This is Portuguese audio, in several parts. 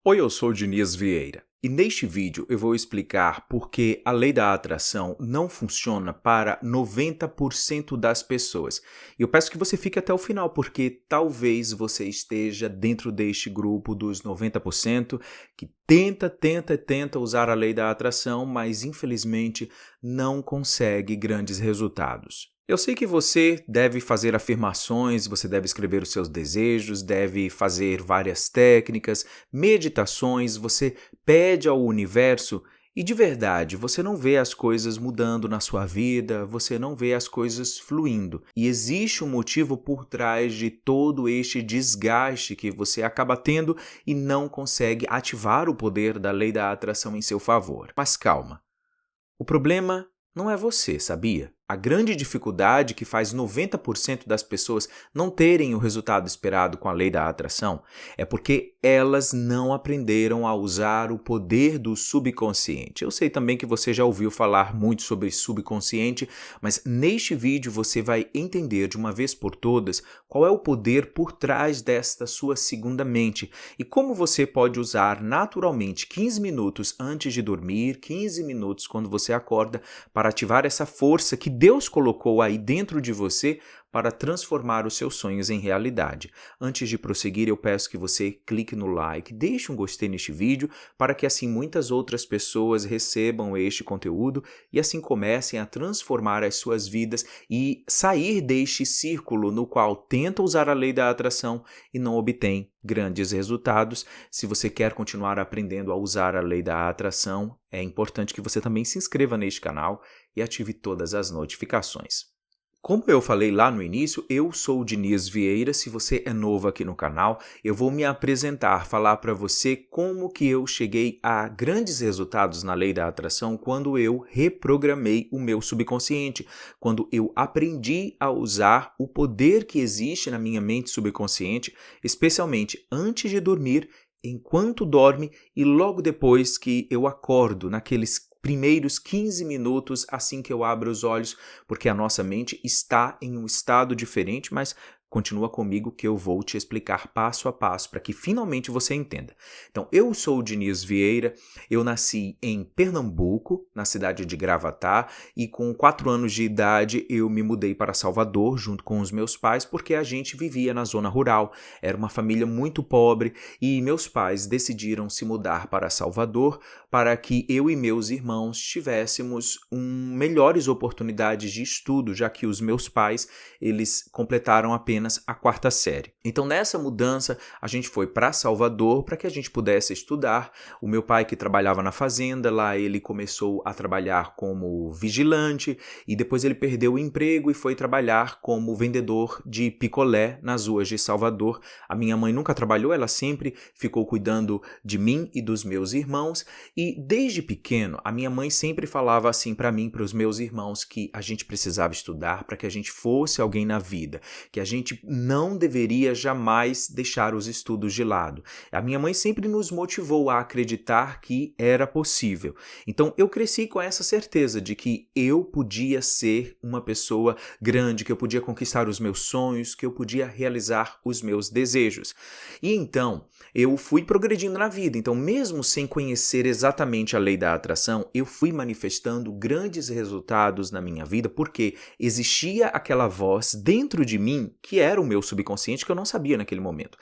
Oi, eu sou o Diniz Vieira e neste vídeo eu vou explicar por que a lei da atração não funciona para 90% das pessoas. E eu peço que você fique até o final porque talvez você esteja dentro deste grupo dos 90% que tenta usar a lei da atração, mas infelizmente não consegue grandes resultados. Eu sei que você deve fazer afirmações, você deve escrever os seus desejos, deve fazer várias técnicas, meditações, você pede ao universo e de verdade você não vê as coisas mudando na sua vida, você não vê as coisas fluindo. E existe um motivo por trás de todo este desgaste que você acaba tendo e não consegue ativar o poder da lei da atração em seu favor. Mas calma, o problema não é você, sabia? A grande dificuldade que faz 90% das pessoas não terem o resultado esperado com a lei da atração é porque elas não aprenderam a usar o poder do subconsciente. Eu sei também que você já ouviu falar muito sobre subconsciente, mas neste vídeo você vai entender de uma vez por todas qual é o poder por trás desta sua segunda mente e como você pode usar naturalmente 15 minutos antes de dormir, 15 minutos quando você acorda para ativar essa força que Deus colocou aí dentro de você para transformar os seus sonhos em realidade. Antes de prosseguir, eu peço que você clique no like, deixe um gostei neste vídeo para que assim muitas outras pessoas recebam este conteúdo e assim comecem a transformar as suas vidas e sair deste círculo no qual tenta usar a lei da atração e não obtém grandes resultados. Se você quer continuar aprendendo a usar a lei da atração, é importante que você também se inscreva neste canal e ative todas as notificações. Como eu falei lá no início, eu sou o Diniz Vieira. Se você é novo aqui no canal, eu vou me apresentar, falar para você como que eu cheguei a grandes resultados na lei da atração quando eu reprogramei o meu subconsciente, quando eu aprendi a usar o poder que existe na minha mente subconsciente, especialmente antes de dormir, enquanto dorme e logo depois que eu acordo, naqueles primeiros 15 minutos assim que eu abro os olhos, porque a nossa mente está em um estado diferente, mas continua comigo que eu vou te explicar passo a passo para que finalmente você entenda. Então, eu sou o Diniz Vieira, eu nasci em Pernambuco, na cidade de Gravatá, e com 4 anos de idade eu me mudei para Salvador junto com os meus pais, porque a gente vivia na zona rural, era uma família muito pobre e meus pais decidiram se mudar para Salvador para que eu e meus irmãos tivéssemos melhores oportunidades de estudo, já que os meus pais eles completaram apenas a 4ª série. Então nessa mudança a gente foi para Salvador para que a gente pudesse estudar. O meu pai que trabalhava na fazenda, lá ele começou a trabalhar como vigilante e depois ele perdeu o emprego e foi trabalhar como vendedor de picolé nas ruas de Salvador. A minha mãe nunca trabalhou, ela sempre ficou cuidando de mim e dos meus irmãos e desde pequeno a minha mãe sempre falava assim para mim, para os meus irmãos, que a gente precisava estudar para que a gente fosse alguém na vida, que a gente não deveria jamais deixar os estudos de lado. A minha mãe sempre nos motivou a acreditar que era possível. Então eu cresci com essa certeza de que eu podia ser uma pessoa grande, que eu podia conquistar os meus sonhos, que eu podia realizar os meus desejos. E então eu fui progredindo na vida. Então mesmo sem conhecer exatamente a lei da atração, eu fui manifestando grandes resultados na minha vida porque existia aquela voz dentro de mim que era o meu subconsciente que eu não sabia naquele momento.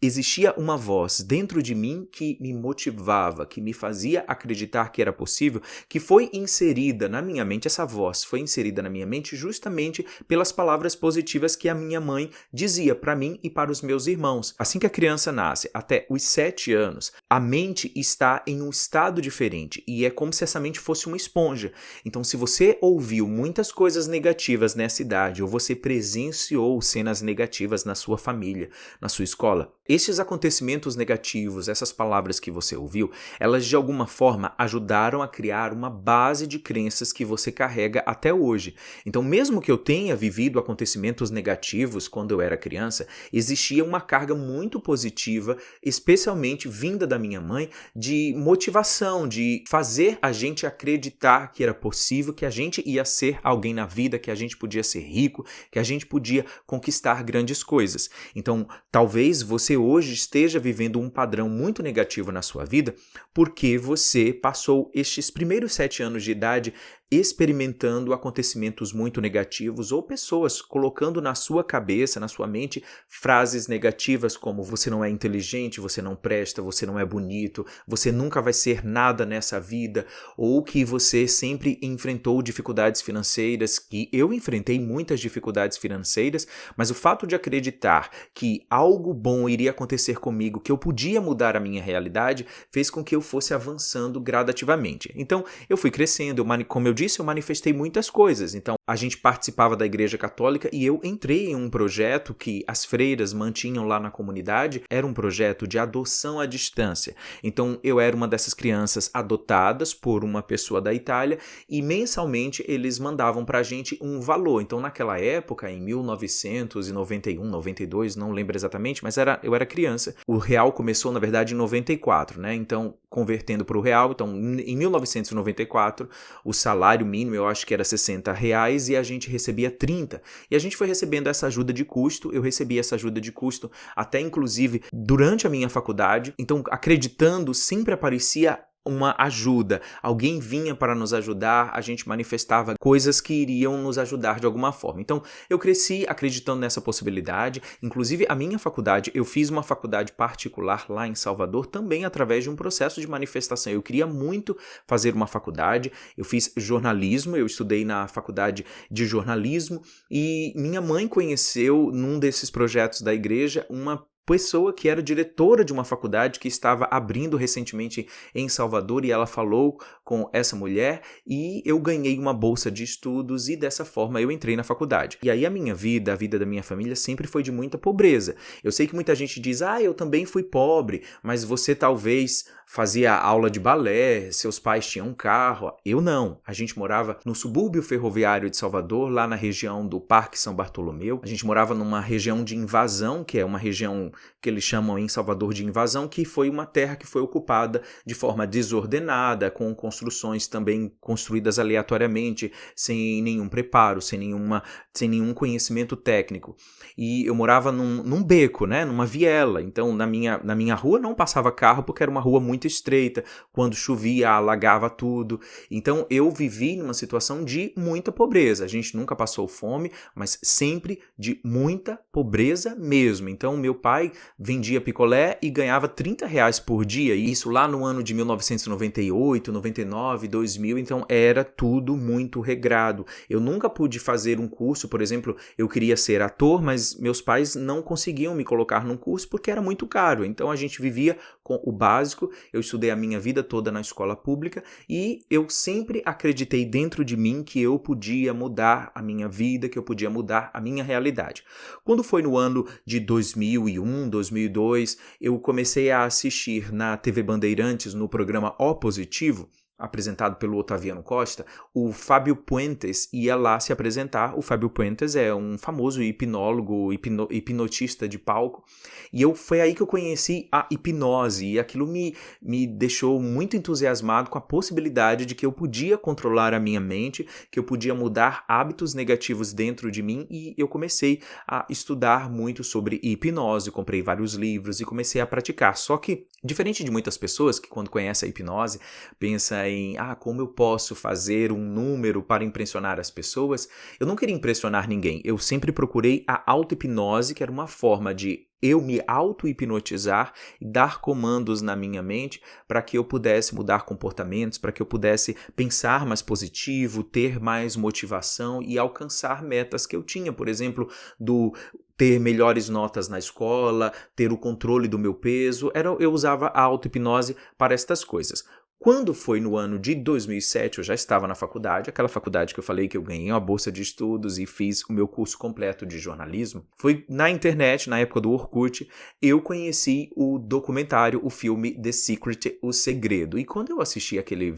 Existia uma voz dentro de mim que me motivava, que me fazia acreditar que era possível, que foi inserida na minha mente, essa voz foi inserida na minha mente justamente pelas palavras positivas que a minha mãe dizia para mim e para os meus irmãos. Assim que a criança nasce, até os 7 anos, a mente está em um estado diferente e é como se essa mente fosse uma esponja. Então, se você ouviu muitas coisas negativas nessa idade ou você presenciou cenas negativas na sua família, na sua escola, esses acontecimentos negativos, essas palavras que você ouviu, elas de alguma forma ajudaram a criar uma base de crenças que você carrega até hoje. Então, mesmo que eu tenha vivido acontecimentos negativos quando eu era criança, existia uma carga muito positiva, especialmente vinda da minha mãe, de motivação, de fazer a gente acreditar que era possível, que a gente ia ser alguém na vida, que a gente podia ser rico, que a gente podia conquistar grandes coisas. Então, talvez você hoje esteja vivendo um padrão muito negativo na sua vida porque você passou estes primeiros 7 anos de idade experimentando acontecimentos muito negativos ou pessoas colocando na sua cabeça, na sua mente, frases negativas como você não é inteligente, você não presta, você não é bonito, você nunca vai ser nada nessa vida, ou que você sempre enfrentou dificuldades financeiras, que eu enfrentei muitas dificuldades financeiras, mas o fato de acreditar que algo bom iria acontecer comigo, que eu podia mudar a minha realidade, fez com que eu fosse avançando gradativamente. Então, eu fui crescendo, como eu disse, eu manifestei muitas coisas. Então, a gente participava da Igreja Católica e eu entrei em um projeto que as freiras mantinham lá na comunidade. Era um projeto de adoção à distância. Então, eu era uma dessas crianças adotadas por uma pessoa da Itália e mensalmente eles mandavam pra gente um valor. Então, naquela época, em 1991, 92, não lembro exatamente, mas eu era criança. O real começou, na verdade, em 94, né? Então, convertendo para o real, então, em 1994, o salário mínimo eu acho que era R$60 e a gente recebia 30. E a gente foi recebendo essa ajuda de custo, eu recebi essa ajuda de custo até inclusive durante a minha faculdade. Então, acreditando, sempre aparecia uma ajuda, alguém vinha para nos ajudar, a gente manifestava coisas que iriam nos ajudar de alguma forma. Então, eu cresci acreditando nessa possibilidade, inclusive a minha faculdade, eu fiz uma faculdade particular lá em Salvador, também através de um processo de manifestação. Eu queria muito fazer uma faculdade, eu fiz jornalismo, eu estudei na faculdade de jornalismo e minha mãe conheceu num desses projetos da igreja uma pessoa que era diretora de uma faculdade que estava abrindo recentemente em Salvador e ela falou com essa mulher e eu ganhei uma bolsa de estudos e dessa forma eu entrei na faculdade. E aí a minha vida, a vida da minha família sempre foi de muita pobreza. Eu sei que muita gente diz, eu também fui pobre, mas você talvez fazia aula de balé, seus pais tinham um carro. Eu não. A gente morava no subúrbio ferroviário de Salvador, lá na região do Parque São Bartolomeu. A gente morava numa região de invasão, que é uma região que eles chamam em Salvador de invasão, que foi uma terra que foi ocupada de forma desordenada, com construções também construídas aleatoriamente, sem nenhum preparo, sem nenhum conhecimento técnico. E eu morava num beco, né, numa viela. Então, na minha rua não passava carro porque era uma rua muito estreita. Quando chovia, alagava tudo. Então, eu vivi numa situação de muita pobreza. A gente nunca passou fome, mas sempre de muita pobreza mesmo. Então, meu pai vendia picolé e ganhava R$30 por dia. E isso lá no ano de 1998, 99, 2000. Então, era tudo muito regrado. Eu nunca pude fazer um curso, por exemplo, eu queria ser ator, mas meus pais não conseguiam me colocar num curso porque era muito caro. Então, a gente vivia com o básico. Eu estudei a minha vida toda na escola pública e eu sempre acreditei dentro de mim que eu podia mudar a minha vida, que eu podia mudar a minha realidade. Quando foi no ano de 2001, 2002, eu comecei a assistir na TV Bandeirantes, no programa O Positivo, apresentado pelo Otaviano Costa, o Fábio Puentes ia lá se apresentar. O Fábio Puentes é um famoso hipnólogo, hipnotista de palco, e foi aí que eu conheci a hipnose, e aquilo me deixou muito entusiasmado com a possibilidade de que eu podia controlar a minha mente, que eu podia mudar hábitos negativos dentro de mim, e eu comecei a estudar muito sobre hipnose, comprei vários livros e comecei a praticar. Só que, diferente de muitas pessoas que quando conhecem a hipnose, pensa em como eu posso fazer um número para impressionar as pessoas, eu não queria impressionar ninguém. Eu sempre procurei a auto-hipnose, que era uma forma de eu me auto-hipnotizar e dar comandos na minha mente para que eu pudesse mudar comportamentos, para que eu pudesse pensar mais positivo, ter mais motivação e alcançar metas que eu tinha. Por exemplo, ter melhores notas na escola, ter o controle do meu peso. Eu usava a auto-hipnose para estas coisas. Quando foi no ano de 2007, eu já estava na faculdade, aquela faculdade que eu falei que eu ganhei uma bolsa de estudos e fiz o meu curso completo de jornalismo. Foi na internet, na época do Orkut, eu conheci o documentário, o filme The Secret, O Segredo. E quando eu assisti aquele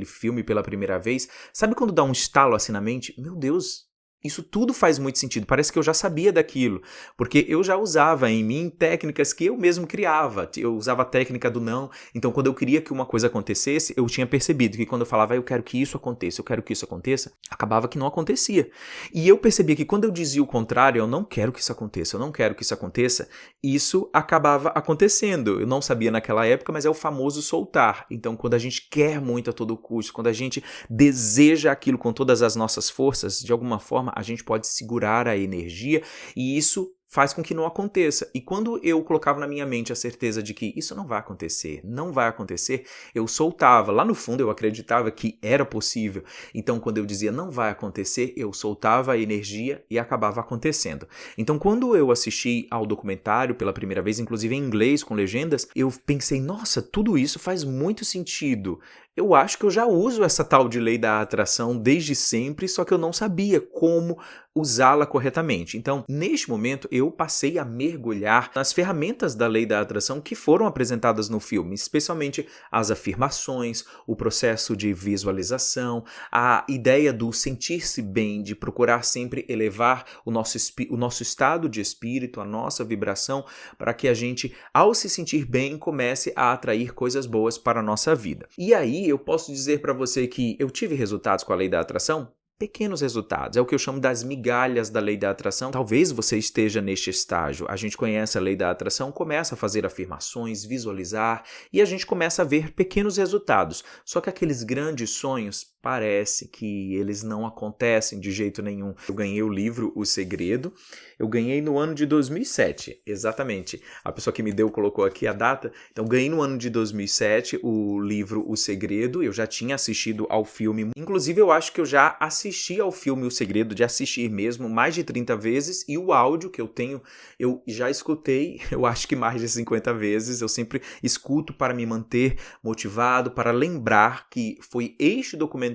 filme pela primeira vez, sabe quando dá um estalo assim na mente? Meu Deus, isso tudo faz muito sentido, parece que eu já sabia daquilo, porque eu já usava em mim técnicas que eu mesmo criava, eu usava a técnica do não, então quando eu queria que uma coisa acontecesse, eu tinha percebido que quando eu falava, eu quero que isso aconteça, eu quero que isso aconteça, acabava que não acontecia. E eu percebia que quando eu dizia o contrário, eu não quero que isso aconteça, eu não quero que isso aconteça, isso acabava acontecendo. Eu não sabia naquela época, mas é o famoso soltar. Então quando a gente quer muito a todo custo, quando a gente deseja aquilo com todas as nossas forças, de alguma forma a gente pode segurar a energia e isso faz com que não aconteça. E quando eu colocava na minha mente a certeza de que isso não vai acontecer, não vai acontecer, eu soltava. Lá no fundo eu acreditava que era possível. Então quando eu dizia não vai acontecer, eu soltava a energia e acabava acontecendo. Então quando eu assisti ao documentário pela primeira vez, inclusive em inglês com legendas, eu pensei, nossa, tudo isso faz muito sentido. Eu acho que eu já uso essa tal de lei da atração desde sempre, só que eu não sabia como usá-la corretamente. Então, neste momento, eu passei a mergulhar nas ferramentas da lei da atração que foram apresentadas no filme, especialmente as afirmações, o processo de visualização, a ideia do sentir-se bem, de procurar sempre elevar o nosso estado de espírito, a nossa vibração, para que a gente, ao se sentir bem, comece a atrair coisas boas para a nossa vida. E aí, eu posso dizer para você que eu tive resultados com a lei da atração? Pequenos resultados, é o que eu chamo das migalhas da lei da atração. Talvez você esteja neste estágio. A gente conhece a lei da atração, começa a fazer afirmações, visualizar e a gente começa a ver pequenos resultados. Só que aqueles grandes sonhos, parece que eles não acontecem de jeito nenhum. Eu ganhei o livro O Segredo, eu ganhei no ano de 2007, exatamente. A pessoa que me deu colocou aqui a data. Então ganhei no ano de 2007 o livro O Segredo, eu já tinha assistido ao filme. Inclusive eu acho que eu já assisti ao filme O Segredo, de assistir mesmo, mais de 30 vezes. E o áudio que eu tenho, eu já escutei, eu acho que mais de 50 vezes. Eu sempre escuto para me manter motivado, para lembrar que foi este documentário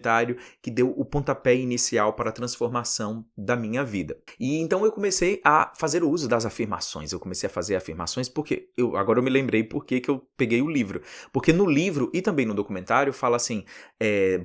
que deu o pontapé inicial para a transformação da minha vida. E então eu comecei a fazer o uso das afirmações. Eu comecei a fazer afirmações porque agora eu me lembrei porque que eu peguei o livro. Porque no livro e também no documentário fala assim,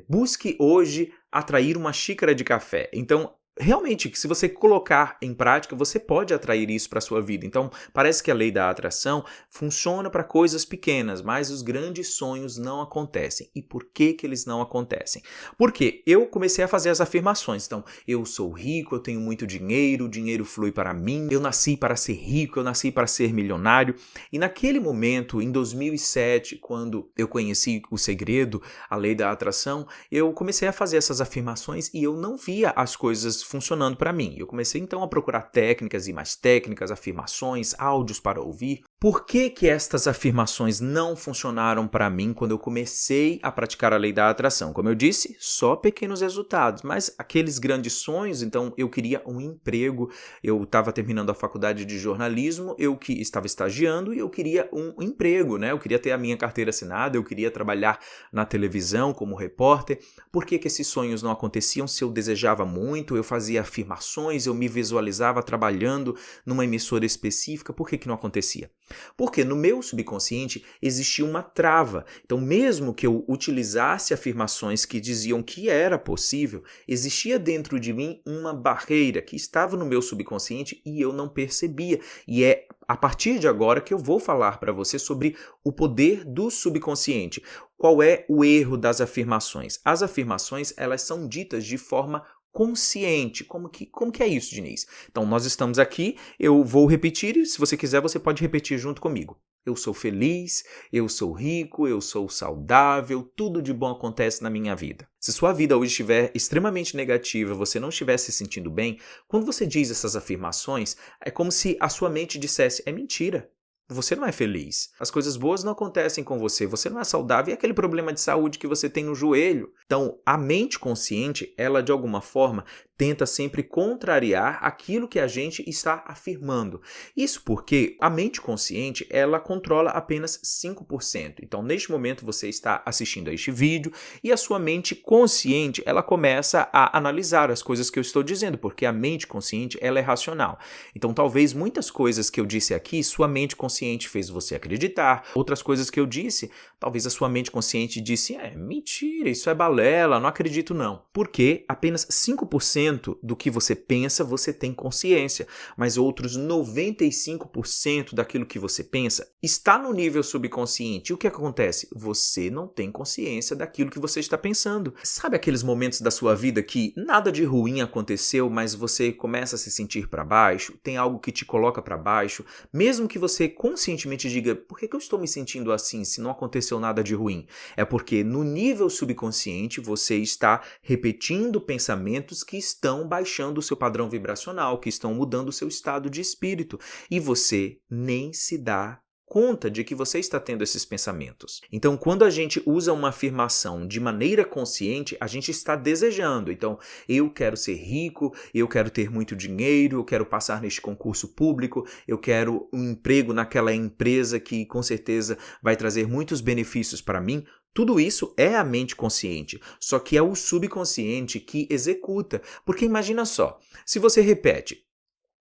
busque hoje atrair uma xícara de café. Então, realmente, se você colocar em prática, você pode atrair isso para a sua vida. Então, parece que a lei da atração funciona para coisas pequenas, mas os grandes sonhos não acontecem. E por que que eles não acontecem? Porque eu comecei a fazer as afirmações. Então, eu sou rico, eu tenho muito dinheiro, o dinheiro flui para mim, eu nasci para ser rico, eu nasci para ser milionário. E naquele momento, em 2007, quando eu conheci o segredo, a lei da atração, eu comecei a fazer essas afirmações e eu não via as coisas funcionando para mim. Eu comecei então a procurar técnicas e mais técnicas, afirmações, áudios para ouvir. Por que que estas afirmações não funcionaram para mim quando eu comecei a praticar a lei da atração? Como eu disse, só pequenos resultados, mas aqueles grandes sonhos, então eu queria um emprego, eu estava terminando a faculdade de jornalismo, eu que estava estagiando e eu queria um emprego, né? Eu queria ter a minha carteira assinada, eu queria trabalhar na televisão como repórter. Por que que esses sonhos não aconteciam se eu desejava muito, eu fazia afirmações, eu me visualizava trabalhando numa emissora específica? Por que que não acontecia? Porque no meu subconsciente existia uma trava. Então, mesmo que eu utilizasse afirmações que diziam que era possível, existia dentro de mim uma barreira que estava no meu subconsciente e eu não percebia. E é a partir de agora que eu vou falar para você sobre o poder do subconsciente. Qual é o erro das afirmações? As afirmações, elas são ditas de forma consciente. Como que é isso, Diniz? Então, nós estamos aqui, eu vou repetir e se você quiser, você pode repetir junto comigo. Eu sou feliz, eu sou rico, eu sou saudável, tudo de bom acontece na minha vida. Se sua vida hoje estiver extremamente negativa, você não estiver se sentindo bem, quando você diz essas afirmações, é como se a sua mente dissesse, é mentira. Você não é feliz. As coisas boas não acontecem com você. Você não é saudável. E aquele problema de saúde que você tem no joelho? Então, a mente consciente, ela de alguma forma tenta sempre contrariar aquilo que a gente está afirmando. Isso porque a mente consciente, ela controla apenas 5%. Então, neste momento, você está assistindo a este vídeo e a sua mente consciente, ela começa a analisar as coisas que eu estou dizendo, porque a mente consciente, ela é racional. Então, talvez muitas coisas que eu disse aqui, sua mente consciente fez você acreditar. Outras coisas que eu disse, talvez a sua mente consciente disse, mentira, isso é balela, não acredito não. Porque apenas 5% 10% do que você pensa, você tem consciência, mas outros 95% daquilo que você pensa está no nível subconsciente. E o que acontece? Você não tem consciência daquilo que você está pensando. Sabe aqueles momentos da sua vida que nada de ruim aconteceu, mas você começa a se sentir para baixo? Tem algo que te coloca para baixo? Mesmo que você conscientemente diga, por que eu estou me sentindo assim se não aconteceu nada de ruim? É porque no nível subconsciente você está repetindo pensamentos que estão baixando o seu padrão vibracional, que estão mudando o seu estado de espírito, e você nem se dá conta de que você está tendo esses pensamentos. Então, quando a gente usa uma afirmação de maneira consciente, a gente está desejando. Então, eu quero ser rico, eu quero ter muito dinheiro, eu quero passar neste concurso público, eu quero um emprego naquela empresa que com certeza vai trazer muitos benefícios para mim. Tudo isso é a mente consciente, só que é o subconsciente que executa. Porque imagina só, se você repete,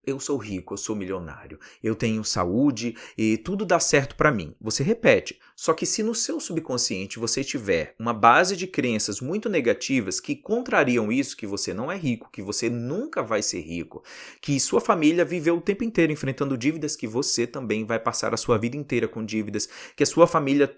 eu sou rico, eu sou milionário, eu tenho saúde e tudo dá certo para mim. Você repete. Só que se no seu subconsciente você tiver uma base de crenças muito negativas que contrariam isso, que você não é rico, que você nunca vai ser rico, que sua família viveu o tempo inteiro enfrentando dívidas, que você também vai passar a sua vida inteira com dívidas, que a sua família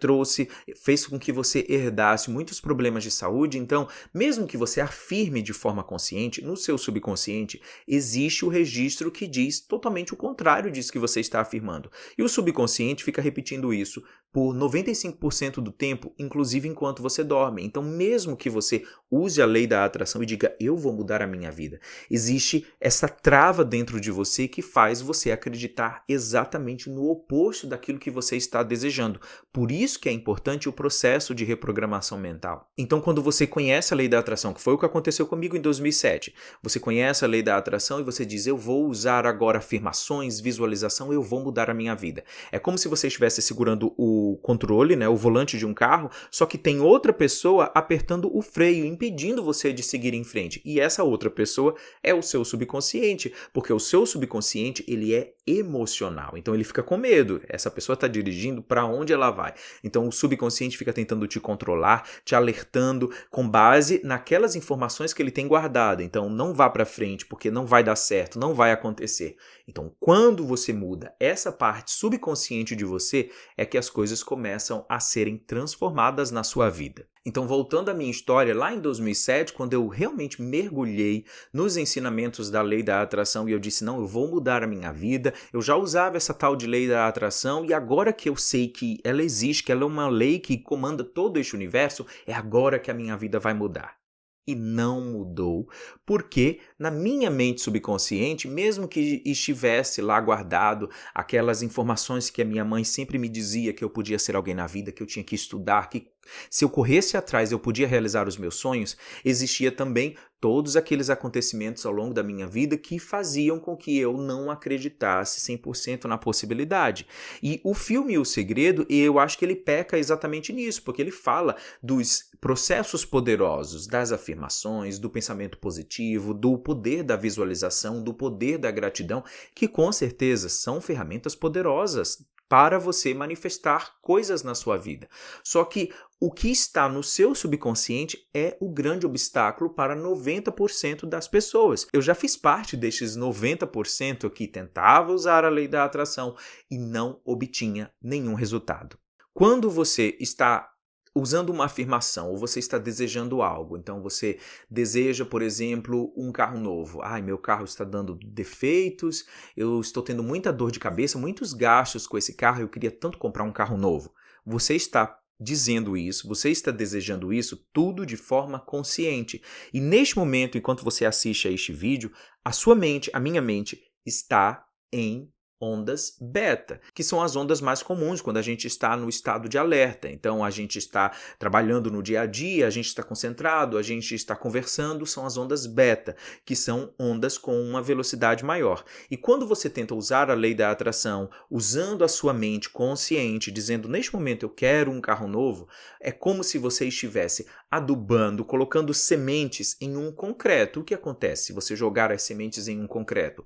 fez com que você herdasse muitos problemas de saúde, então, mesmo que você afirme de forma consciente, no seu subconsciente existe o registro que diz totalmente o contrário disso que você está afirmando. E o subconsciente fica repetindo isso por 95% do tempo, inclusive enquanto você dorme. Então, mesmo que você use a lei da atração e diga, eu vou mudar a minha vida, existe essa trava dentro de você que faz você acreditar exatamente no oposto daquilo que você está desejando. Por isso que é importante o processo de reprogramação mental. Então, quando você conhece a lei da atração, que foi o que aconteceu comigo em 2007, você conhece a lei da atração e você diz, eu vou usar agora afirmações, visualização, eu vou mudar a minha vida. É como se você estivesse segurando o controle, o volante de um carro, só que tem outra pessoa apertando o freio, impedindo você de seguir em frente. E essa outra pessoa é o seu subconsciente, porque o seu subconsciente, ele é emocional. Então ele fica com medo. Essa pessoa está dirigindo, para onde ela vai? Então o subconsciente fica tentando te controlar, te alertando com base naquelas informações que ele tem guardado. Então não vá para frente, porque não vai dar certo, não vai acontecer. Então quando você muda essa parte subconsciente de você, é que as coisas começam a serem transformadas na sua vida. Então, voltando à minha história, lá em 2007, quando eu realmente mergulhei nos ensinamentos da lei da atração e eu disse, não, eu vou mudar a minha vida, eu já usava essa tal de lei da atração e agora que eu sei que ela existe, que ela é uma lei que comanda todo este universo, é agora que a minha vida vai mudar. E não mudou, porque na minha mente subconsciente, mesmo que estivesse lá guardado aquelas informações que a minha mãe sempre me dizia que eu podia ser alguém na vida, que eu tinha que estudar, que se eu corresse atrás eu podia realizar os meus sonhos, existia também todos aqueles acontecimentos ao longo da minha vida que faziam com que eu não acreditasse 100% na possibilidade. E o filme O Segredo, eu acho que ele peca exatamente nisso, porque ele fala dos processos poderosos, das afirmações, do pensamento positivo, do poder da visualização, do poder da gratidão, que com certeza são ferramentas poderosas para você manifestar coisas na sua vida. Só que o que está no seu subconsciente é o grande obstáculo para 90% das pessoas. Eu já fiz parte destes 90% que tentava usar a lei da atração e não obtinha nenhum resultado. Quando você está usando uma afirmação ou você está desejando algo, então você deseja, por exemplo, um carro novo. Ai, meu carro está dando defeitos, eu estou tendo muita dor de cabeça, muitos gastos com esse carro, eu queria tanto comprar um carro novo. Você está dizendo isso, você está desejando isso, tudo de forma consciente. E neste momento, enquanto você assiste a este vídeo, a sua mente, a minha mente, está em ondas beta, que são as ondas mais comuns quando a gente está no estado de alerta. Então, a gente está trabalhando no dia a dia, a gente está concentrado, a gente está conversando, são as ondas beta, que são ondas com uma velocidade maior. E quando você tenta usar a lei da atração, usando a sua mente consciente, dizendo, neste momento eu quero um carro novo, é como se você estivesse adubando, colocando sementes em um concreto. O que acontece se você jogar as sementes em um concreto?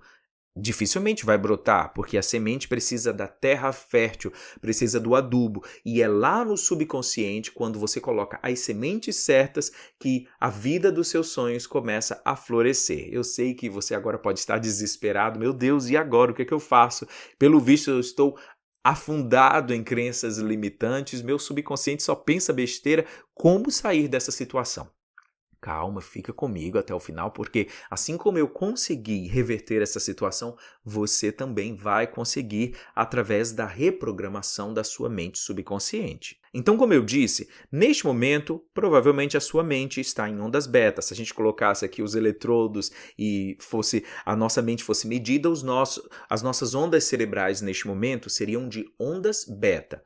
dificilmente vai brotar, porque a semente precisa da terra fértil, precisa do adubo, e é lá no subconsciente, quando você coloca as sementes certas, que a vida dos seus sonhos começa a florescer. Eu sei que você agora pode estar desesperado, meu Deus, e agora? O que é que eu faço? Pelo visto, eu estou afundado em crenças limitantes, meu subconsciente só pensa besteira. Como sair dessa situação? Calma, fica comigo até o final, porque assim como eu consegui reverter essa situação, você também vai conseguir através da reprogramação da sua mente subconsciente. Então, como eu disse, neste momento, provavelmente a sua mente está em ondas beta. Se a gente colocasse aqui os eletrodos e a nossa mente fosse medida, as nossas ondas cerebrais neste momento seriam de ondas beta.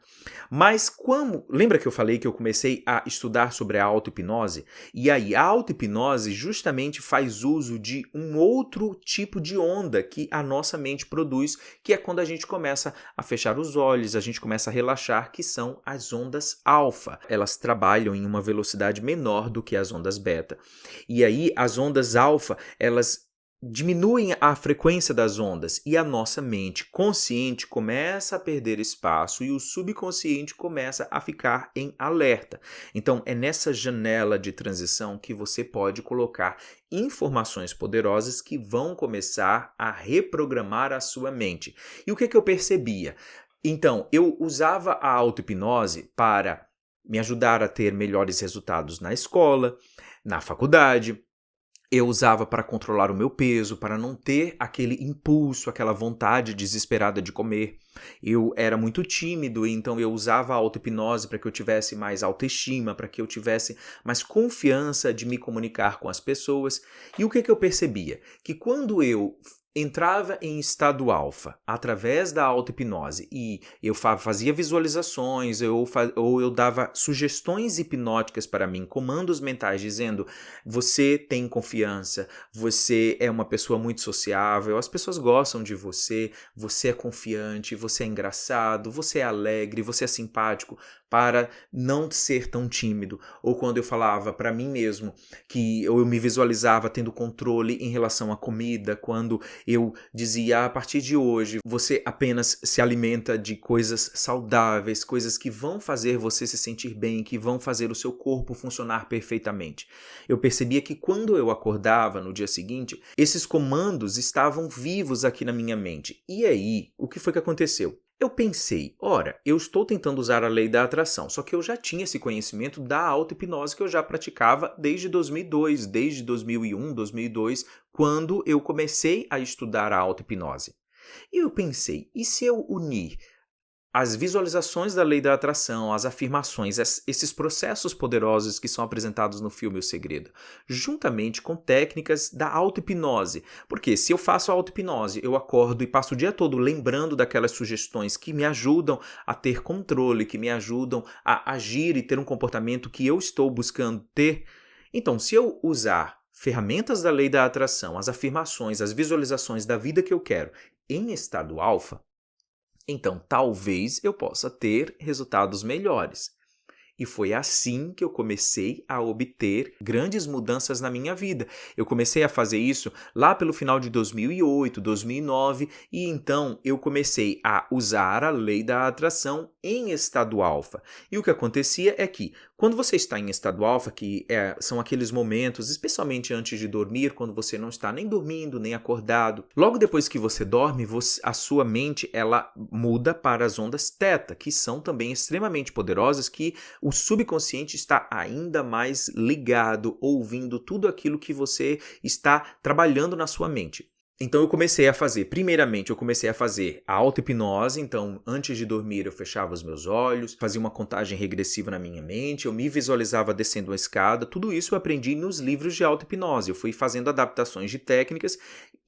Mas lembra que eu falei que eu comecei a estudar sobre a auto-hipnose? E aí, a auto-hipnose justamente faz uso de um outro tipo de onda que a nossa mente produz, que é quando a gente começa a fechar os olhos, a gente começa a relaxar, que são as ondas alfa. Elas trabalham em uma velocidade menor do que as ondas beta. E aí, as ondas alfa, elas diminuem a frequência das ondas e a nossa mente consciente começa a perder espaço e o subconsciente começa a ficar em alerta. Então, é nessa janela de transição que você pode colocar informações poderosas que vão começar a reprogramar a sua mente. E o que eu percebia? Então, eu usava a auto-hipnose para me ajudar a ter melhores resultados na escola, na faculdade. Eu usava para controlar o meu peso, para não ter aquele impulso, aquela vontade desesperada de comer. Eu era muito tímido, então eu usava a auto-hipnose para que eu tivesse mais autoestima, para que eu tivesse mais confiança de me comunicar com as pessoas. E o que eu percebia? Que quando eu entrava em estado alfa através da auto-hipnose e eu fazia visualizações ou eu dava sugestões hipnóticas para mim, comandos mentais dizendo: você tem confiança, você é uma pessoa muito sociável, as pessoas gostam de você, você é confiante, você é engraçado, você é alegre, você é simpático, para não ser tão tímido. Ou quando eu falava para mim mesmo que eu me visualizava tendo controle em relação à comida, quando eu dizia: a partir de hoje você apenas se alimenta de coisas saudáveis, coisas que vão fazer você se sentir bem, que vão fazer o seu corpo funcionar perfeitamente. Eu percebia que quando eu acordava no dia seguinte, esses comandos estavam vivos aqui na minha mente. E aí, o que foi que aconteceu? Eu pensei, ora, eu estou tentando usar a lei da atração, só que eu já tinha esse conhecimento da auto-hipnose que eu já praticava desde 2002, desde 2001, 2002, quando eu comecei a estudar a auto-hipnose. E eu pensei, e se eu unir as visualizações da lei da atração, as afirmações, esses processos poderosos que são apresentados no filme O Segredo, juntamente com técnicas da auto-hipnose? Porque se eu faço a auto-hipnose, eu acordo e passo o dia todo lembrando daquelas sugestões que me ajudam a ter controle, que me ajudam a agir e ter um comportamento que eu estou buscando ter. Então, se eu usar ferramentas da lei da atração, as afirmações, as visualizações da vida que eu quero em estado alfa, então talvez eu possa ter resultados melhores. E foi assim que eu comecei a obter grandes mudanças na minha vida. Eu comecei a fazer isso lá pelo final de 2008, 2009, e então eu comecei a usar a lei da atração em estado alfa. E o que acontecia é que, quando você está em estado alfa, são aqueles momentos, especialmente antes de dormir, quando você não está nem dormindo, nem acordado, logo depois que você dorme, a sua mente ela muda para as ondas teta, que são também extremamente poderosas, que o subconsciente está ainda mais ligado, ouvindo tudo aquilo que você está trabalhando na sua mente. Então primeiramente eu comecei a fazer a auto-hipnose, então antes de dormir eu fechava os meus olhos, fazia uma contagem regressiva na minha mente, eu me visualizava descendo uma escada, tudo isso eu aprendi nos livros de auto-hipnose, eu fui fazendo adaptações de técnicas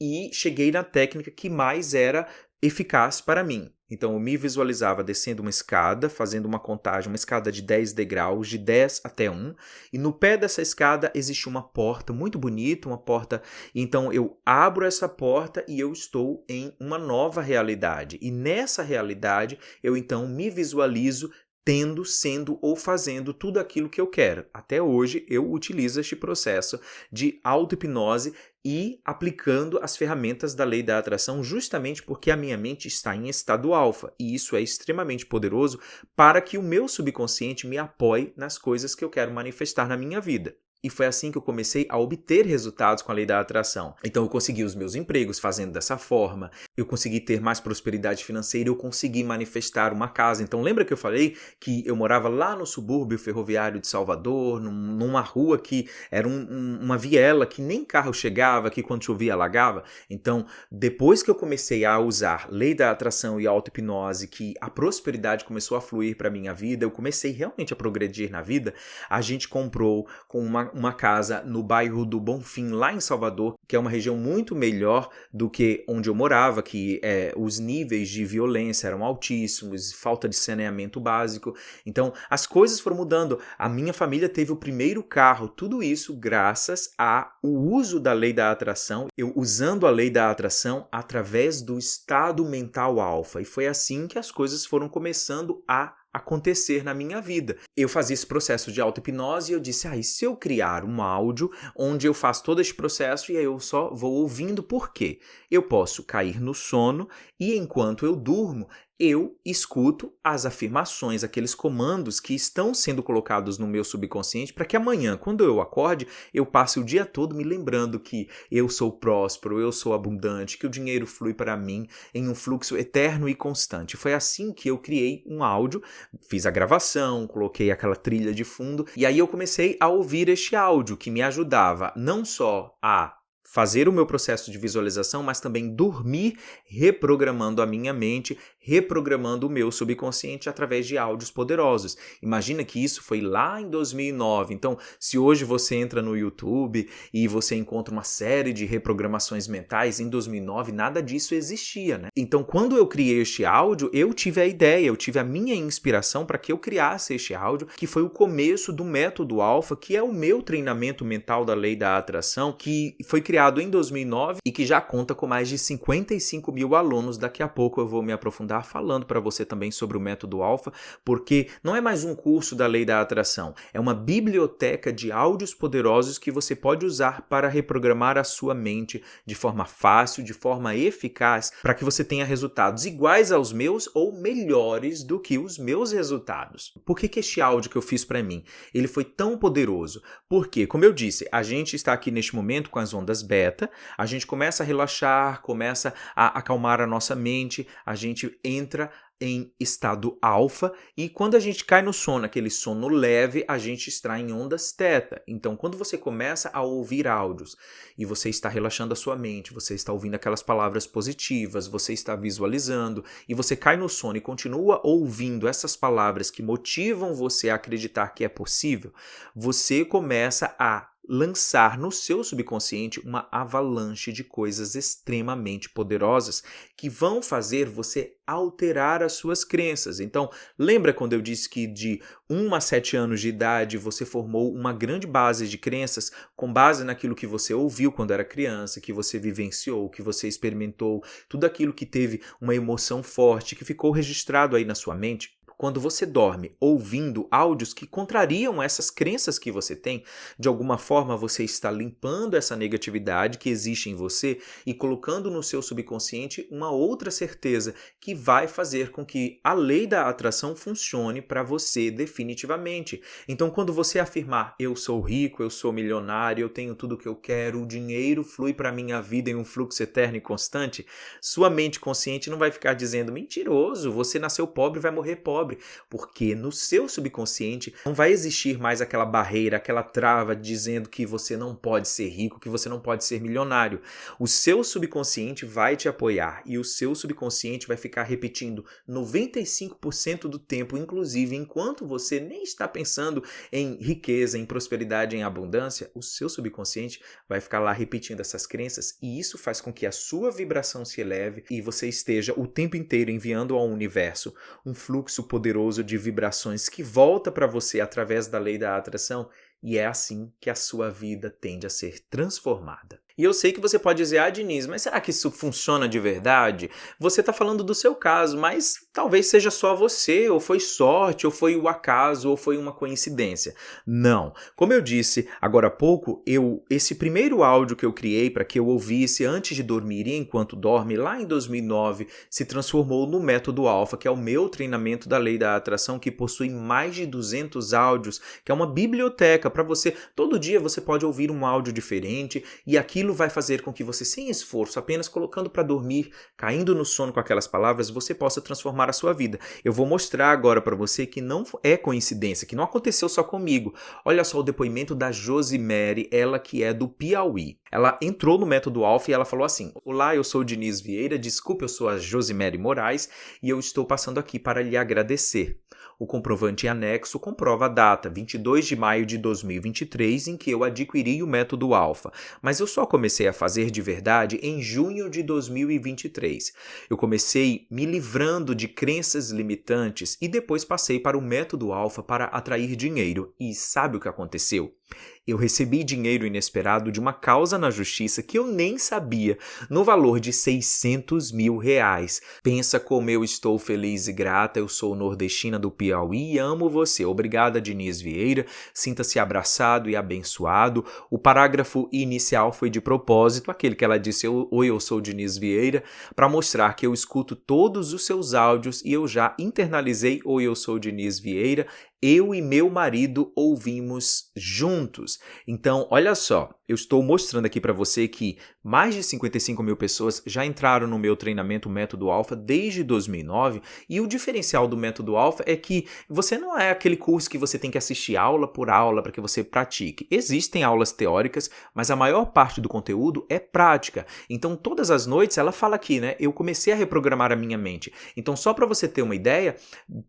e cheguei na técnica que mais era eficaz para mim. Então eu me visualizava descendo uma escada, fazendo uma contagem, uma escada de 10 degraus, de 10 até 1, e no pé dessa escada existe uma porta muito bonita, uma porta, então eu abro essa porta e eu estou em uma nova realidade, e nessa realidade eu então me visualizo tendo, sendo ou fazendo tudo aquilo que eu quero. Até hoje eu utilizo este processo de auto-hipnose e aplicando as ferramentas da lei da atração justamente porque a minha mente está em estado alfa. E isso é extremamente poderoso para que o meu subconsciente me apoie nas coisas que eu quero manifestar na minha vida. E foi assim que eu comecei a obter resultados com a lei da atração. Então eu consegui os meus empregos fazendo dessa forma, eu consegui ter mais prosperidade financeira, eu consegui manifestar uma casa. Então lembra que eu falei que eu morava lá no subúrbio ferroviário de Salvador, numa rua que era uma viela que nem carro chegava, que quando chovia alagava? Então depois que eu comecei a usar lei da atração e auto-hipnose, que a prosperidade começou a fluir para a minha vida, eu comecei realmente a progredir na vida, a gente comprou com uma casa no bairro do Bonfim, lá em Salvador, que é uma região muito melhor do que onde eu morava, que os níveis de violência eram altíssimos, falta de saneamento básico. Então, as coisas foram mudando. A minha família teve o primeiro carro, tudo isso graças ao uso da lei da atração, eu usando a lei da atração através do estado mental alfa. E foi assim que as coisas foram começando a acontecer na minha vida. Eu fazia esse processo de auto-hipnose e eu disse, e se eu criar um áudio onde eu faço todo esse processo e aí eu só vou ouvindo, por quê? Eu posso cair no sono e enquanto eu durmo, eu escuto as afirmações, aqueles comandos que estão sendo colocados no meu subconsciente para que amanhã, quando eu acorde, eu passe o dia todo me lembrando que eu sou próspero, eu sou abundante, que o dinheiro flui para mim em um fluxo eterno e constante. Foi assim que eu criei um áudio, fiz a gravação, coloquei aquela trilha de fundo e aí eu comecei a ouvir este áudio que me ajudava não só a fazer o meu processo de visualização, mas também dormir reprogramando a minha mente, reprogramando o meu subconsciente através de áudios poderosos. Imagina que isso foi lá em 2009. Então, se hoje você entra no YouTube e você encontra uma série de reprogramações mentais, em 2009 nada disso existia, né? Então, quando eu criei este áudio, eu tive a ideia, eu tive a minha inspiração para que eu criasse este áudio, que foi o começo do método Alpha, que é o meu treinamento mental da lei da atração, que foi criado em 2009 e que já conta com mais de 55 mil alunos. Daqui a pouco eu vou me aprofundar falando para você também sobre o método Alpha, porque não é mais um curso da lei da atração, é uma biblioteca de áudios poderosos que você pode usar para reprogramar a sua mente de forma fácil, de forma eficaz, para que você tenha resultados iguais aos meus ou melhores do que os meus resultados. Por que este áudio que eu fiz para mim, ele foi tão poderoso? Porque, como eu disse, a gente está aqui neste momento com as ondas beta, a gente começa a relaxar, começa a acalmar a nossa mente, a gente entra em estado alfa e quando a gente cai no sono, aquele sono leve, a gente está em ondas teta. Então, quando você começa a ouvir áudios e você está relaxando a sua mente, você está ouvindo aquelas palavras positivas, você está visualizando e você cai no sono e continua ouvindo essas palavras que motivam você a acreditar que é possível, você começa a lançar no seu subconsciente uma avalanche de coisas extremamente poderosas que vão fazer você alterar as suas crenças. Então, lembra quando eu disse que de 1 a 7 anos de idade você formou uma grande base de crenças com base naquilo que você ouviu quando era criança, que você vivenciou, que você experimentou, tudo aquilo que teve uma emoção forte, que ficou registrado aí na sua mente? Quando você dorme ouvindo áudios que contrariam essas crenças que você tem, de alguma forma você está limpando essa negatividade que existe em você e colocando no seu subconsciente uma outra certeza que vai fazer com que a lei da atração funcione para você definitivamente. Então, quando você afirmar, eu sou rico, eu sou milionário, eu tenho tudo o que eu quero, o dinheiro flui para a minha vida em um fluxo eterno e constante, sua mente consciente não vai ficar dizendo, mentiroso, você nasceu pobre e vai morrer pobre. Porque no seu subconsciente não vai existir mais aquela barreira, aquela trava dizendo que você não pode ser rico, que você não pode ser milionário. O seu subconsciente vai te apoiar e o seu subconsciente vai ficar repetindo 95% do tempo, inclusive enquanto você nem está pensando em riqueza, em prosperidade, em abundância, o seu subconsciente vai ficar lá repetindo essas crenças e isso faz com que a sua vibração se eleve e você esteja o tempo inteiro enviando ao universo um fluxo poderoso de vibrações que volta para você através da lei da atração e é assim que a sua vida tende a ser transformada. E eu sei que você pode dizer, Diniz, mas será que isso funciona de verdade? Você está falando do seu caso, mas talvez seja só você, ou foi sorte, ou foi o acaso, ou foi uma coincidência. Não. Como eu disse agora há pouco, esse primeiro áudio que eu criei para que eu ouvisse antes de dormir e enquanto dorme, lá em 2009, se transformou no Método Alfa, que é o meu treinamento da Lei da Atração, que possui mais de 200 áudios, que é uma biblioteca para você. Todo dia você pode ouvir um áudio diferente e aquilo vai fazer com que você, sem esforço, apenas colocando para dormir, caindo no sono com aquelas palavras, você possa transformar a sua vida. Eu vou mostrar agora para você que não é coincidência, que não aconteceu só comigo. Olha só o depoimento da Josimere, ela que é do Piauí. Ela entrou no Método Alfa e ela falou assim: olá, eu sou o Diniz Vieira, desculpe, eu sou a Josimere Moraes e eu estou passando aqui para lhe agradecer. O comprovante em anexo comprova a data, 22 de maio de 2023, em que eu adquiri o Método Alfa, mas eu só comecei a fazer de verdade em junho de 2023. Eu comecei me livrando de crenças limitantes e depois passei para o Método Alfa para atrair dinheiro. E sabe o que aconteceu? Eu recebi dinheiro inesperado de uma causa na justiça que eu nem sabia, no valor de R$600 mil. Pensa como eu estou feliz e grata, eu sou nordestina do Piauí e amo você. Obrigada, Diniz Vieira, sinta-se abraçado e abençoado. O parágrafo inicial foi de propósito, aquele que ela disse, oi, eu sou Diniz Vieira, para mostrar que eu escuto todos os seus áudios e eu já internalizei, oi, eu sou Diniz Vieira, eu e meu marido ouvimos juntos. Então, olha só, eu estou mostrando aqui para você que mais de 55 mil pessoas já entraram no meu treinamento Método Alfa desde 2009 e o diferencial do Método Alfa é que você não é aquele curso que você tem que assistir aula por aula para que você pratique. Existem aulas teóricas, mas a maior parte do conteúdo é prática. Então, todas as noites, ela fala aqui, né? Eu comecei a reprogramar a minha mente. Então, só para você ter uma ideia,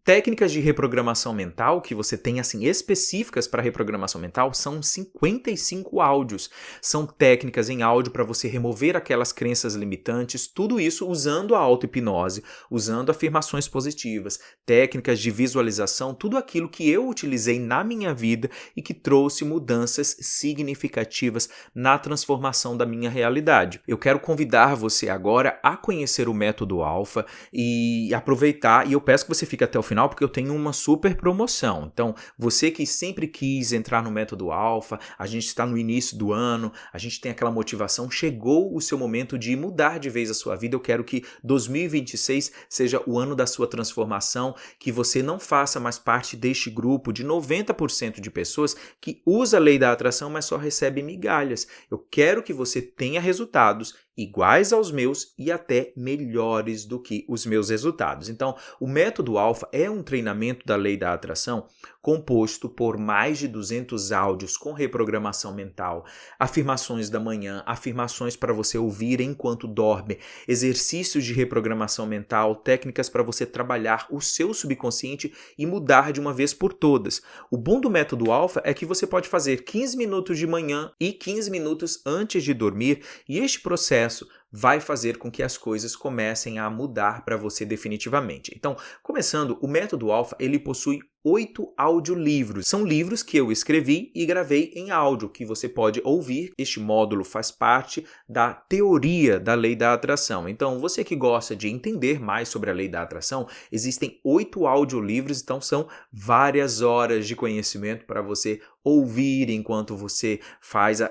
técnicas de reprogramação mental que você tem assim específicas para reprogramação mental são 55 áudios. São técnicas em áudio para você remover aquelas crenças limitantes, tudo isso usando a auto-hipnose, usando afirmações positivas, técnicas de visualização, tudo aquilo que eu utilizei na minha vida e que trouxe mudanças significativas na transformação da minha realidade. Eu quero convidar você agora a conhecer o Método Alfa e aproveitar, e eu peço que você fique até o final porque eu tenho uma super promoção. Então, você que sempre quis entrar no Método Alfa, a gente está no início do ano, a gente tem aquela motivação, chegou o seu momento de mudar de vez a sua vida. Eu quero que 2026 seja o ano da sua transformação, que você não faça mais parte deste grupo de 90% de pessoas que usa a lei da atração, mas só recebe migalhas. Eu quero que você tenha resultados iguais aos meus e até melhores do que os meus resultados. Então, o Método Alfa é um treinamento da lei da atração composto por mais de 200 áudios com reprogramação mental, afirmações da manhã, afirmações para você ouvir enquanto dorme, exercícios de reprogramação mental, técnicas para você trabalhar o seu subconsciente e mudar de uma vez por todas. O bom do Método Alfa é que você pode fazer 15 minutos de manhã e 15 minutos antes de dormir, e este processo vai fazer com que as coisas comecem a mudar para você definitivamente. Então, começando, o Método Alfa, ele possui 8 audiolivros. São livros que eu escrevi e gravei em áudio, que você pode ouvir. Este módulo faz parte da teoria da lei da atração. Então, você que gosta de entender mais sobre a lei da atração, existem 8 audiolivros, então são várias horas de conhecimento para você ouvir enquanto você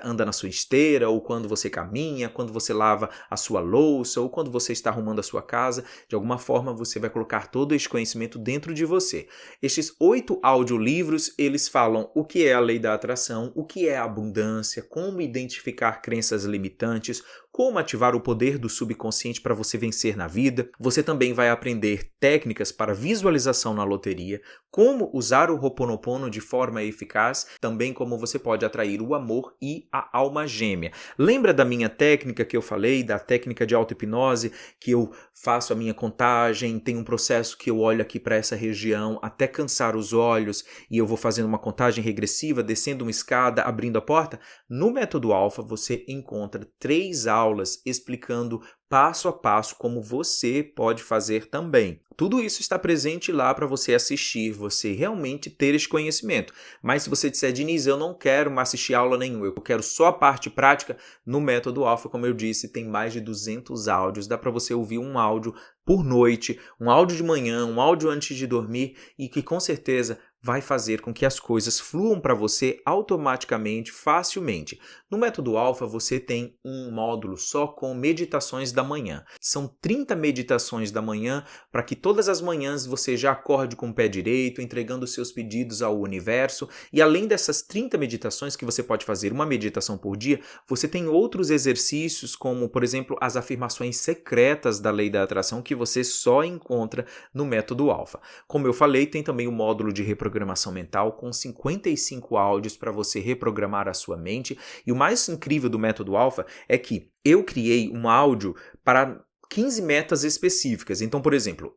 anda na sua esteira, ou quando você caminha, quando você lava a sua louça, ou quando você está arrumando a sua casa. De alguma forma, você vai colocar todo este conhecimento dentro de você. Estes 8 audiolivros, eles falam o que é a lei da atração, o que é a abundância, como identificar crenças limitantes, como ativar o poder do subconsciente para você vencer na vida. Você também vai aprender técnicas para visualização na loteria, como usar o Ho'oponopono de forma eficaz, também como você pode atrair o amor e a alma gêmea. Lembra da minha técnica que eu falei, da técnica de auto-hipnose, que eu faço a minha contagem, tem um processo que eu olho aqui para essa região até cansar os olhos e eu vou fazendo uma contagem regressiva, descendo uma escada, abrindo a porta? No Método Alfa você encontra 3 aulas explicando passo a passo como você pode fazer também. Tudo isso está presente lá para você assistir, você realmente ter esse conhecimento. Mas se você disser, Diniz, eu não quero assistir aula nenhuma, eu quero só a parte prática, no Método Alpha, como eu disse, tem mais de 200 áudios. Dá para você ouvir um áudio por noite, um áudio de manhã, um áudio antes de dormir e que com certeza vai fazer com que as coisas fluam para você automaticamente, facilmente. No Método Alpha, você tem um módulo só com meditações da manhã. São 30 meditações da manhã para que todas as manhãs você já acorde com o pé direito, entregando seus pedidos ao universo. E além dessas 30 meditações que você pode fazer, uma meditação por dia, você tem outros exercícios como, por exemplo, as afirmações secretas da lei da atração que você só encontra no Método Alpha. Como eu falei, tem também o módulo de reprogramação mental com 55 áudios para você reprogramar a sua mente. E o mais incrível do Método Alpha é que eu criei um áudio para 15 metas específicas. Então, por exemplo,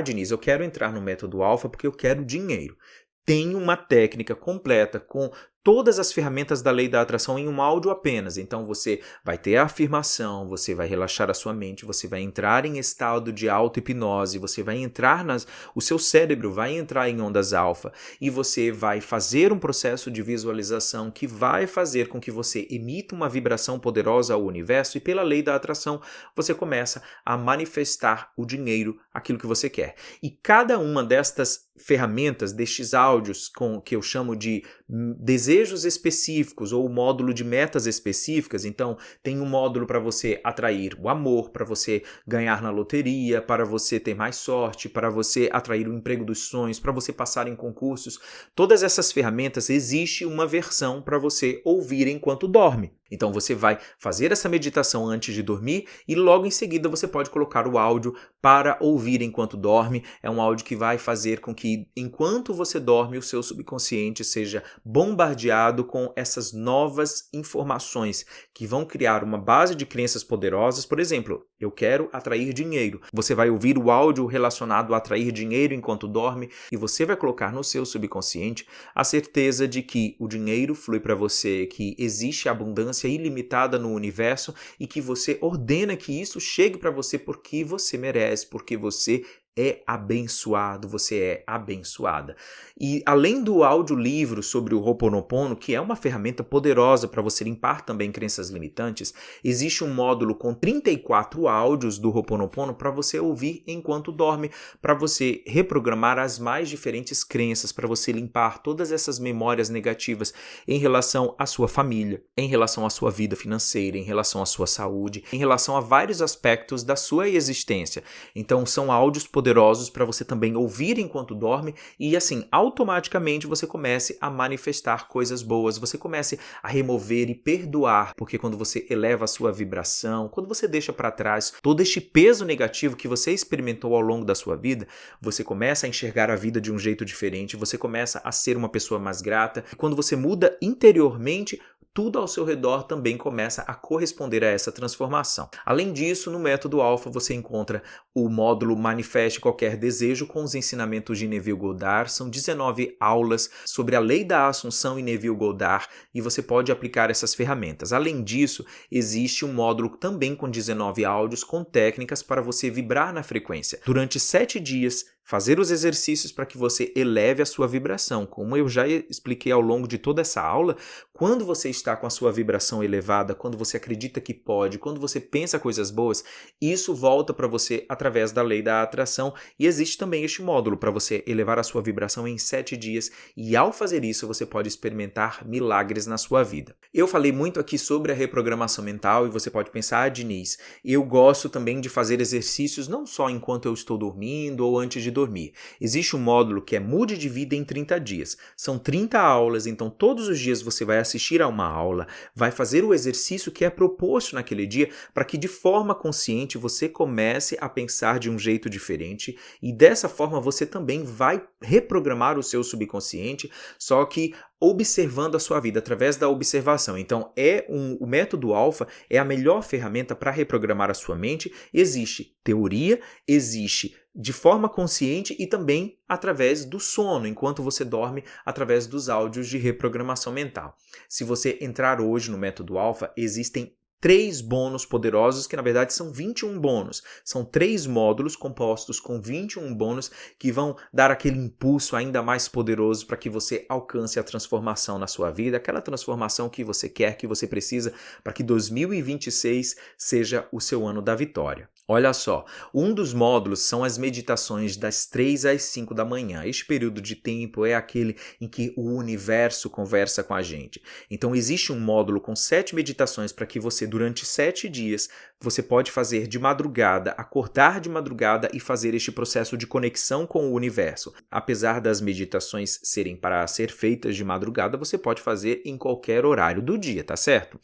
Diniz, eu quero entrar no Método Alpha porque eu quero dinheiro. Tem uma técnica completa com todas as ferramentas da lei da atração em um áudio apenas. Então você vai ter a afirmação, você vai relaxar a sua mente, você vai entrar em estado de auto-hipnose, você vai entrar o seu cérebro vai entrar em ondas alfa e você vai fazer um processo de visualização que vai fazer com que você emita uma vibração poderosa ao universo e pela lei da atração você começa a manifestar o dinheiro, aquilo que você quer. E cada uma destas ferramentas, destes áudios que eu chamo de desejos específicos ou módulo de metas específicas, então tem um módulo para você atrair o amor, para você ganhar na loteria, para você ter mais sorte, para você atrair o emprego dos sonhos, para você passar em concursos. Todas essas ferramentas, existe uma versão para você ouvir enquanto dorme. Então você vai fazer essa meditação antes de dormir e logo em seguida você pode colocar o áudio para ouvir enquanto dorme. É um áudio que vai fazer com que enquanto você dorme o seu subconsciente seja bombardeado com essas novas informações que vão criar uma base de crenças poderosas. Por exemplo, eu quero atrair dinheiro. Você vai ouvir o áudio relacionado a atrair dinheiro enquanto dorme e você vai colocar no seu subconsciente a certeza de que o dinheiro flui para você, que existe abundância ilimitada no universo e que você ordena que isso chegue para você porque você merece, porque você é abençoado, você é abençoada. E além do audiolivro sobre o Ho'oponopono, que é uma ferramenta poderosa para você limpar também crenças limitantes, existe um módulo com 34 áudios do Ho'oponopono para você ouvir enquanto dorme, para você reprogramar as mais diferentes crenças, para você limpar todas essas memórias negativas em relação à sua família, em relação à sua vida financeira, em relação à sua saúde, em relação a vários aspectos da sua existência. Então são áudios poderosos para você também ouvir enquanto dorme e assim, automaticamente você comece a manifestar coisas boas, você comece a remover e perdoar, porque quando você eleva a sua vibração, quando você deixa para trás todo este peso negativo que você experimentou ao longo da sua vida, você começa a enxergar a vida de um jeito diferente, você começa a ser uma pessoa mais grata, e quando você muda interiormente, tudo ao seu redor também começa a corresponder a essa transformação. Além disso, no Método Alpha você encontra o módulo Manifeste Qualquer Desejo com os ensinamentos de Neville Goddard. São 19 aulas sobre a lei da Assunção em Neville Goddard e você pode aplicar essas ferramentas. Além disso, existe um módulo também com 19 áudios com técnicas para você vibrar na frequência. Durante 7 dias, fazer os exercícios para que você eleve a sua vibração. Como eu já expliquei ao longo de toda essa aula, quando você está com a sua vibração elevada, quando você acredita que pode, quando você pensa coisas boas, isso volta para você através da lei da atração e existe também este módulo para você elevar a sua vibração em 7 dias e ao fazer isso você pode experimentar milagres na sua vida. Eu falei muito aqui sobre a reprogramação mental e você pode pensar, Diniz, eu gosto também de fazer exercícios não só enquanto eu estou dormindo ou antes de dormir. Existe um módulo que é Mude de Vida em 30 dias. São 30 aulas, então todos os dias você vai assistir a uma aula, vai fazer o exercício que é proposto naquele dia para que de forma consciente você comece a pensar de um jeito diferente e dessa forma você também vai reprogramar o seu subconsciente, só que observando a sua vida através da observação. Então, o Método Alpha é a melhor ferramenta para reprogramar a sua mente. Existe teoria, existe de forma consciente e também através do sono, enquanto você dorme, através dos áudios de reprogramação mental. Se você entrar hoje no Método Alpha, existem 3 bônus poderosos, que na verdade são 21 bônus. São 3 módulos compostos com 21 bônus que vão dar aquele impulso ainda mais poderoso para que você alcance a transformação na sua vida, aquela transformação que você quer, que você precisa, para que 2026 seja o seu ano da vitória. Olha só, um dos módulos são as meditações das 3 às 5 da manhã. Este período de tempo é aquele em que o universo conversa com a gente. Então existe um módulo com 7 meditações para que você, durante 7 dias, você pode fazer de madrugada, acordar de madrugada e fazer este processo de conexão com o universo. Apesar das meditações serem para ser feitas de madrugada, você pode fazer em qualquer horário do dia, tá certo?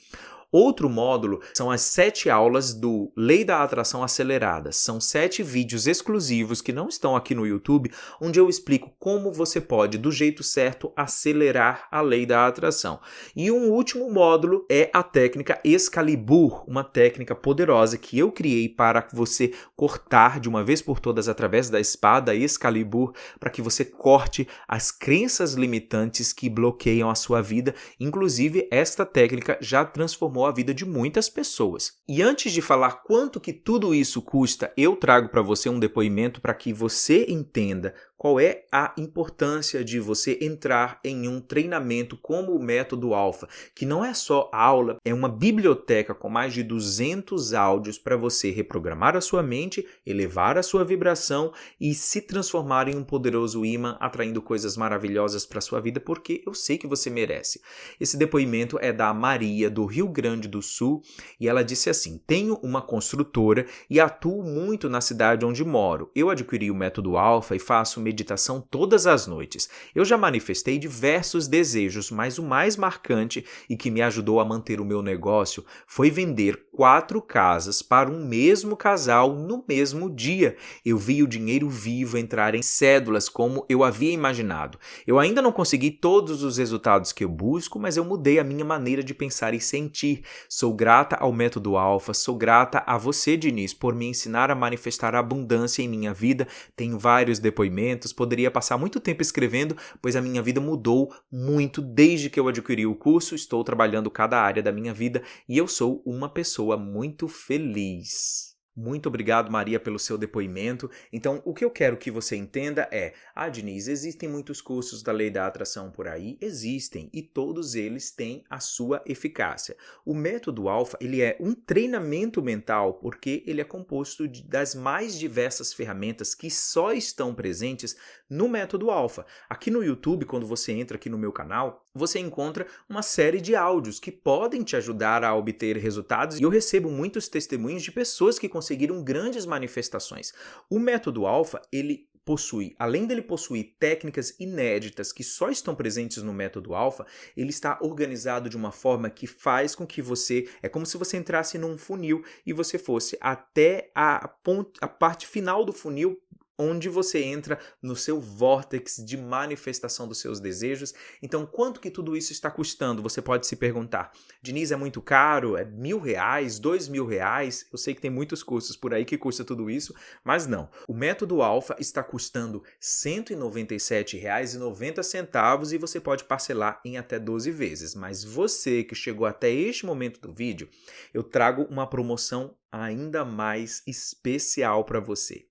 Outro módulo são as 7 aulas do Lei da Atração Acelerada. São 7 vídeos exclusivos que não estão aqui no YouTube, onde eu explico como você pode, do jeito certo, acelerar a Lei da Atração. E um último módulo é a técnica Excalibur, uma técnica poderosa que eu criei para você cortar de uma vez por todas através da espada Excalibur, para que você corte as crenças limitantes que bloqueiam a sua vida. Inclusive, esta técnica já transformou a vida de muitas pessoas. E antes de falar quanto que tudo isso custa, eu trago para você um depoimento para que você entenda qual é a importância de você entrar em um treinamento como o Método Alpha, que não é só aula, é uma biblioteca com mais de 200 áudios para você reprogramar a sua mente, elevar a sua vibração e se transformar em um poderoso imã, atraindo coisas maravilhosas para a sua vida, porque eu sei que você merece. Esse depoimento é da Maria, do Rio Grande do Sul, e ela disse assim: tenho uma construtora e atuo muito na cidade onde moro. Eu adquiri o Método Alpha e faço meditação todas as noites. Eu já manifestei diversos desejos, mas o mais marcante e que me ajudou a manter o meu negócio foi vender 4 casas para um mesmo casal no mesmo dia. Eu vi o dinheiro vivo entrar em cédulas como eu havia imaginado. Eu ainda não consegui todos os resultados que eu busco, mas eu mudei a minha maneira de pensar e sentir. Sou grata ao Método Alpha, sou grata a você, Diniz, por me ensinar a manifestar a abundância em minha vida. Tenho vários depoimentos, poderia passar muito tempo escrevendo, pois a minha vida mudou muito desde que eu adquiri o curso. Estou trabalhando cada área da minha vida e eu sou uma pessoa muito feliz. Muito obrigado, Maria, pelo seu depoimento. Então, o que eu quero que você entenda é: Diniz, existem muitos cursos da Lei da Atração por aí? Existem, e todos eles têm a sua eficácia. O Método Alpha, ele é um treinamento mental porque ele é composto das mais diversas ferramentas que só estão presentes no Método Alpha. Aqui no YouTube, quando você entra aqui no meu canal, você encontra uma série de áudios que podem te ajudar a obter resultados, e eu recebo muitos testemunhos de pessoas que conseguiram grandes manifestações. O Método Alpha, ele possui, além dele possuir técnicas inéditas que só estão presentes no Método Alpha, ele está organizado de uma forma que faz com que você, é como se você entrasse num funil e você fosse até a parte final do funil, onde você entra no seu vórtice de manifestação dos seus desejos. Então, quanto que tudo isso está custando? Você pode se perguntar: Diniz, é muito caro? É R$1.000, R$2.000? Eu sei que tem muitos cursos por aí que custa tudo isso, mas não. O Método Alpha está custando R$ 197,90 e você pode parcelar em até 12 vezes. Mas você que chegou até este momento do vídeo, eu trago uma promoção ainda mais especial para você.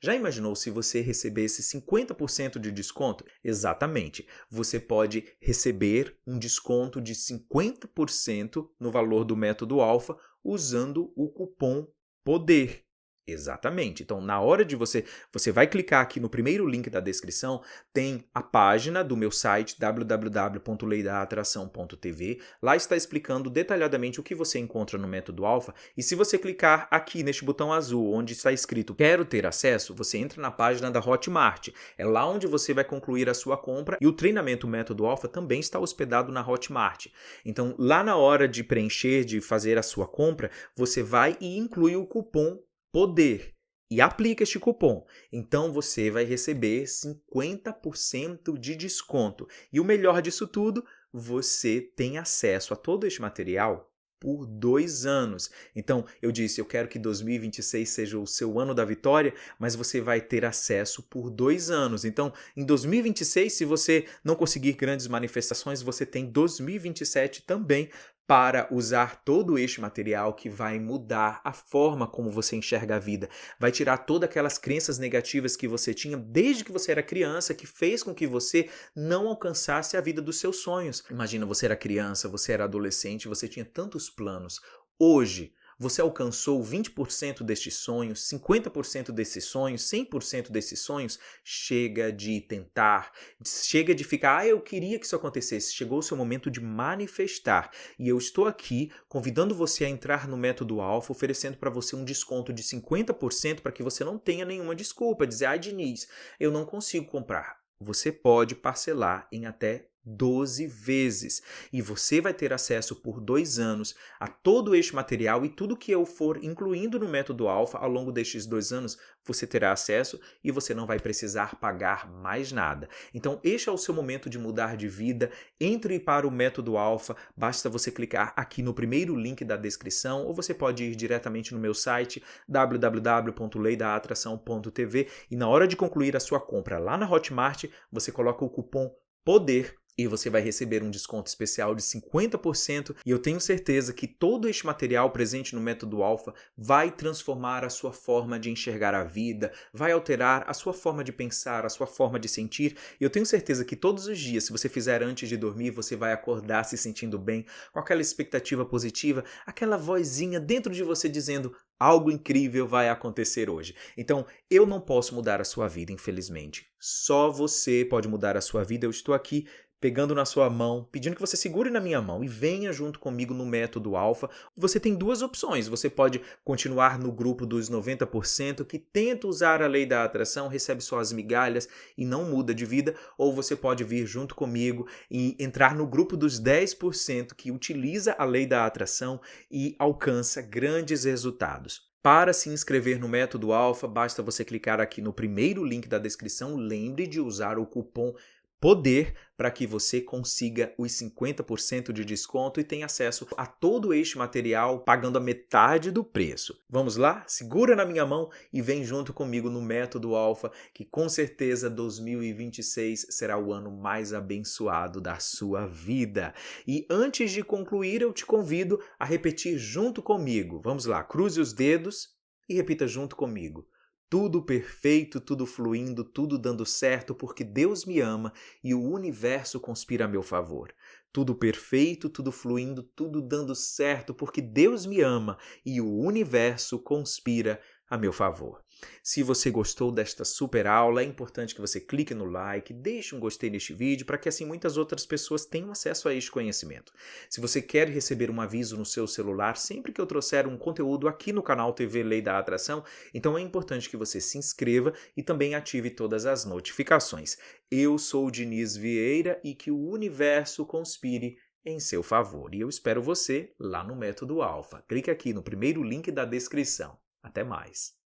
Já imaginou se você recebesse 50% de desconto? Exatamente. Você pode receber um desconto de 50% no valor do Método Alpha usando o cupom PODER. Exatamente. Então, na hora de você vai clicar aqui no primeiro link da descrição, tem a página do meu site www.leidaatração.tv. Lá está explicando detalhadamente o que você encontra no Método Alpha. E se você clicar aqui neste botão azul, onde está escrito "Quero ter acesso", você entra na página da Hotmart. É lá onde você vai concluir a sua compra, e o treinamento Método Alpha também está hospedado na Hotmart. Então, lá na hora de preencher, de fazer a sua compra, você vai e inclui o cupom PODER e aplica este cupom. Então você vai receber 50% de desconto. E o melhor disso tudo, você tem acesso a todo este material por 2 anos. Então, eu disse, eu quero que 2026 seja o seu ano da vitória, mas você vai ter acesso por 2 anos. Então, em 2026, se você não conseguir grandes manifestações, você tem 2027 também para usar todo este material que vai mudar a forma como você enxerga a vida, vai tirar todas aquelas crenças negativas que você tinha desde que você era criança, que fez com que você não alcançasse a vida dos seus sonhos. Imagina, você era criança, você era adolescente, você tinha tantos planos. Hoje, você alcançou 20% destes sonhos, 50% desses sonhos, 100% desses sonhos? Chega de tentar, chega de ficar, eu queria que isso acontecesse. Chegou o seu momento de manifestar. E eu estou aqui convidando você a entrar no Método Alfa, oferecendo para você um desconto de 50% para que você não tenha nenhuma desculpa, dizer, Diniz, eu não consigo comprar. Você pode parcelar em até 12 vezes e você vai ter acesso por 2 anos a todo este material e tudo que eu for incluindo no Método Alfa ao longo destes 2 anos, você terá acesso e você não vai precisar pagar mais nada. Então este é o seu momento de mudar de vida. Entre para o Método Alfa, basta você clicar aqui no primeiro link da descrição ou você pode ir diretamente no meu site www.leidaatração.tv e na hora de concluir a sua compra lá na Hotmart, você coloca o cupom PODER e você vai receber um desconto especial de 50% e eu tenho certeza que todo este material presente no Método Alfa vai transformar a sua forma de enxergar a vida, vai alterar a sua forma de pensar, a sua forma de sentir e eu tenho certeza que todos os dias, se você fizer antes de dormir, você vai acordar se sentindo bem, com aquela expectativa positiva, aquela vozinha dentro de você dizendo algo incrível vai acontecer hoje. Então, eu não posso mudar a sua vida, infelizmente. Só você pode mudar a sua vida. Eu estou aqui pegando na sua mão, pedindo que você segure na minha mão e venha junto comigo no Método Alfa. Você tem duas opções. Você pode continuar no grupo dos 90% que tenta usar a lei da atração, recebe só as migalhas e não muda de vida, ou você pode vir junto comigo e entrar no grupo dos 10% que utiliza a lei da atração e alcança grandes resultados. Para se inscrever no Método Alfa, basta você clicar aqui no primeiro link da descrição. Lembre de usar o cupom PODER para que você consiga os 50% de desconto e tenha acesso a todo este material pagando a metade do preço. Vamos lá? Segura na minha mão e vem junto comigo no Método Alfa, que com certeza 2026 será o ano mais abençoado da sua vida. E antes de concluir, eu te convido a repetir junto comigo. Vamos lá, cruze os dedos e repita junto comigo. Tudo perfeito, tudo fluindo, tudo dando certo, porque Deus me ama e o universo conspira a meu favor. Tudo perfeito, tudo fluindo, tudo dando certo, porque Deus me ama e o universo conspira a meu favor. Se você gostou desta super aula, é importante que você clique no like, deixe um gostei neste vídeo para que assim muitas outras pessoas tenham acesso a este conhecimento. Se você quer receber um aviso no seu celular sempre que eu trouxer um conteúdo aqui no canal TV Lei da Atração, então é importante que você se inscreva e também ative todas as notificações. Eu sou o Diniz Vieira e que o universo conspire em seu favor. E eu espero você lá no Método Alfa. Clique aqui no primeiro link da descrição. Até mais!